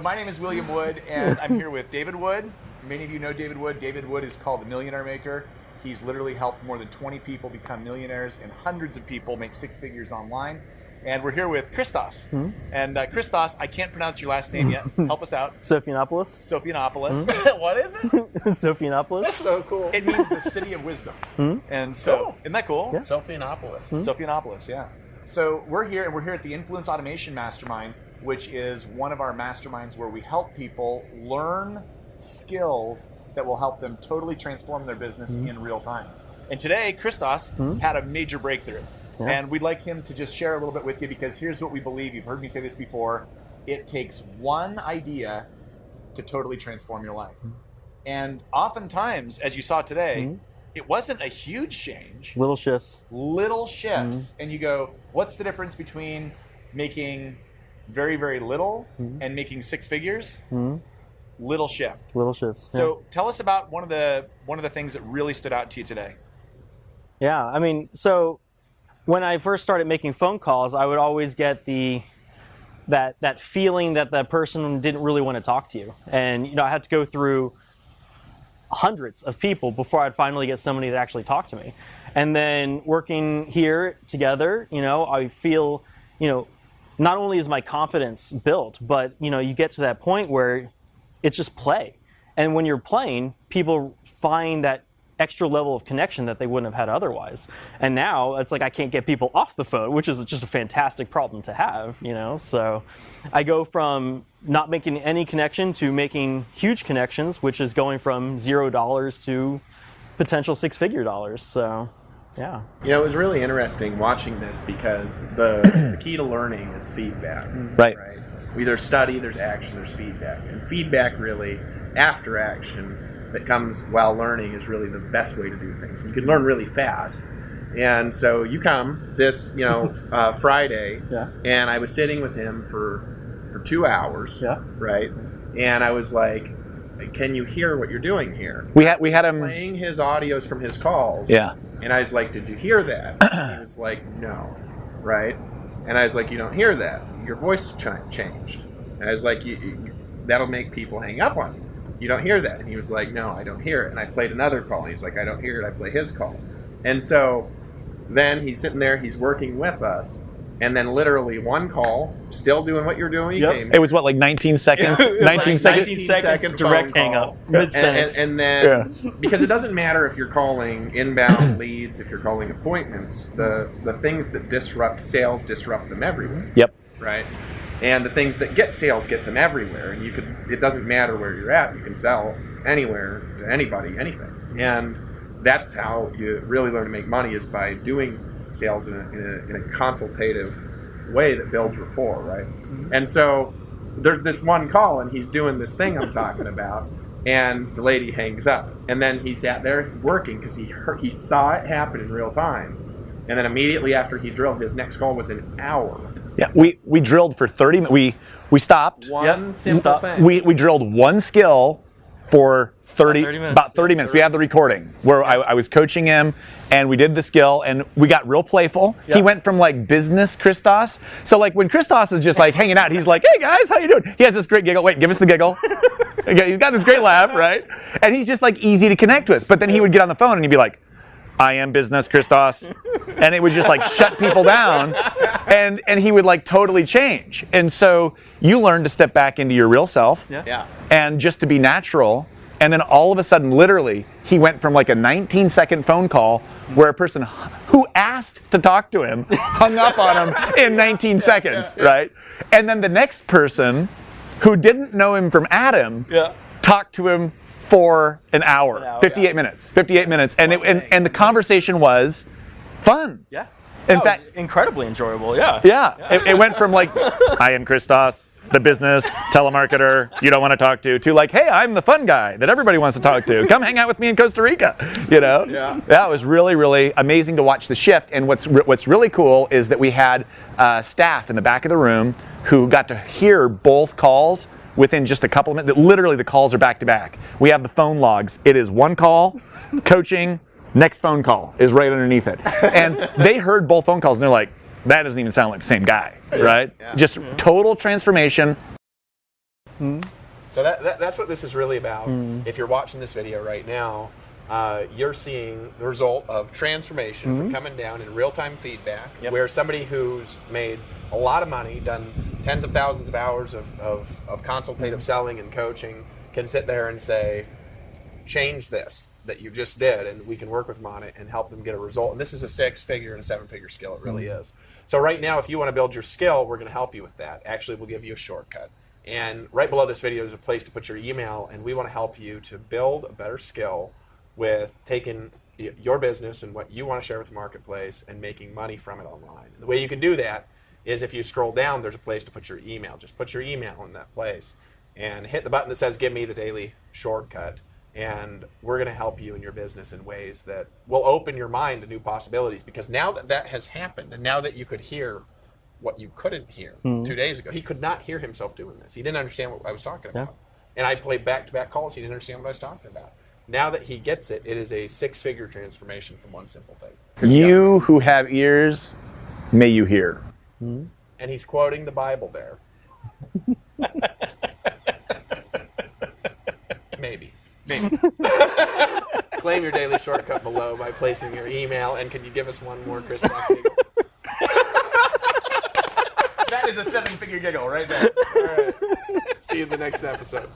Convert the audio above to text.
My name is William Wood, and I'm here with David Wood. Many of you know David Wood. David Wood is called the Millionaire Maker. He's literally helped more than 20 people become millionaires, and hundreds of people make six figures online. And we're here with Christos. And Christos, I can't pronounce your last name yet. Help us out. Sofianopoulos. Sofianopoulos. What is it? Sofianopoulos. That's so cool. It means the city of wisdom. And so, Cool. isn't that cool? Yeah. Sofianopoulos. Sofianopoulos, yeah. So we're here at the Influence Automation Mastermind, which is one of our masterminds where we help people learn skills that will help them totally transform their business in real time. And today, Christos had a major breakthrough. Yeah. And we'd like him to just share a little bit with you, because here's what we believe. You've heard me say this before. It takes one idea to totally transform your life. And oftentimes, as you saw today, it wasn't a huge change. Little shifts. Little shifts. And you go, what's the difference between making very, very little and making six figures? Little shift. Little shifts. So tell us about one of the things that really stood out to you today. Yeah, I mean, so when I first started making phone calls, I would always get that feeling that the person didn't really want to talk to you. And I had to go through hundreds of people before I'd finally get somebody that actually talked to me. And then working here together, I feel, not only is my confidence built, but you get to that point where it's just play. And when you're playing, people find that extra level of connection that they wouldn't have had otherwise. And now it's like I can't get people off the phone, which is just a fantastic problem to have, So I go from not making any connection to making huge connections, which is going from $0 to potential six-figure dollars. So yeah. It was really interesting watching this because the key to learning is feedback. Right. We either study, there's action, there's feedback. And feedback really, after action, that comes while learning is really the best way to do things. You can learn really fast. And so you come this, Friday, and I was sitting with him for 2 hours, right? And I was like, can you hear what you're doing here? We had him playing his audios from his calls. Yeah. And I was like, did you hear that? And he was like, no, right? And I was like, you don't hear that. Your voice changed. And I was like, that'll make people hang up on you. You don't hear that. And he was like, no, I don't hear it. And I played another call. And he's like, I don't hear it. I play his call. And so then he's sitting there, he's working with us. And then literally one call, still doing what you're doing. It was like 19 seconds? 19 seconds direct hang up. Mid-sentence. And then, because it doesn't matter if you're calling inbound leads, if you're calling appointments, the things that disrupt sales disrupt them everywhere. Yep. Right? And the things that get sales get them everywhere. And it doesn't matter where you're at. You can sell anywhere to anybody, anything. And that's how you really learn to make money, is by doing sales in a consultative way that builds rapport, right? And so there's this one call, and he's doing this thing I'm talking about, and the lady hangs up. And then he sat there working because he saw it happen in real time. And then immediately after he drilled, his next call was an hour. Yeah, we drilled for 30 minutes. We stopped. One simple thing. We drilled one skill for 30 minutes. About 30 minutes. We have the recording where I was coaching him, and we did the skill, and we got real playful. He went from like business Christos. So like when Christos is just like hanging out, he's like, hey guys, how you doing? He has this great giggle. Wait, give us the giggle. Okay, he's got this great laugh, right? And he's just like easy to connect with. But then he would get on the phone and he'd be like, I am business Christos. And it would just like shut people down, and he would like totally change. And so you learn to step back into your real self and just to be natural. And then all of a sudden, literally, he went from like a 19-second phone call where a person who asked to talk to him hung up on him in 19 seconds, right? And then the next person who didn't know him from Adam talked to him for an hour, 58 minutes. And and the conversation was fun. Yeah. In fact, it was incredibly enjoyable. Yeah. It went from like, I am Christos, the business telemarketer you don't want to talk to like, hey, I'm the fun guy that everybody wants to talk to. Come hang out with me in Costa Rica. Yeah, it was really, really amazing to watch the shift. And what's really cool is that we had staff in the back of the room who got to hear both calls within just a couple of minutes. Literally, the calls are back to back. We have the phone logs. It is one call, coaching, next phone call is right underneath it. And they heard both phone calls, and they're like, that doesn't even sound like the same guy, right? Just total transformation. So that's what this is really about. If you're watching this video right now, you're seeing the result of transformation from coming down in real-time feedback, where somebody who's made a lot of money, done tens of thousands of hours of consultative selling and coaching, can sit there and say, change this that you just did, and we can work with them on it and help them get a result. And this is a 6-figure and a 7-figure skill. It really is. So right now, if you want to build your skill, we're going to help you with that. Actually, we'll give you a shortcut. And right below this video is a place to put your email, and we want to help you to build a better skill with taking your business and what you want to share with the marketplace and making money from it online. And the way you can do that is if you scroll down, there's a place to put your email. Just put your email in that place and hit the button that says, give me the daily shortcut. And we're going to help you in your business in ways that will open your mind to new possibilities. Because now that that has happened, and now that you could hear what you couldn't hear 2 days ago, he could not hear himself doing this. He didn't understand what I was talking about. And I played back-to-back calls. He didn't understand what I was talking about. Now that he gets it, it is a 6-figure transformation from one simple thing. You who have ears, may you hear. And he's quoting the Bible there. Maybe. Claim your daily shortcut below by placing your email. And can you give us one more, Christos? That is a 7-figure giggle right there. All right. See you in the next episode.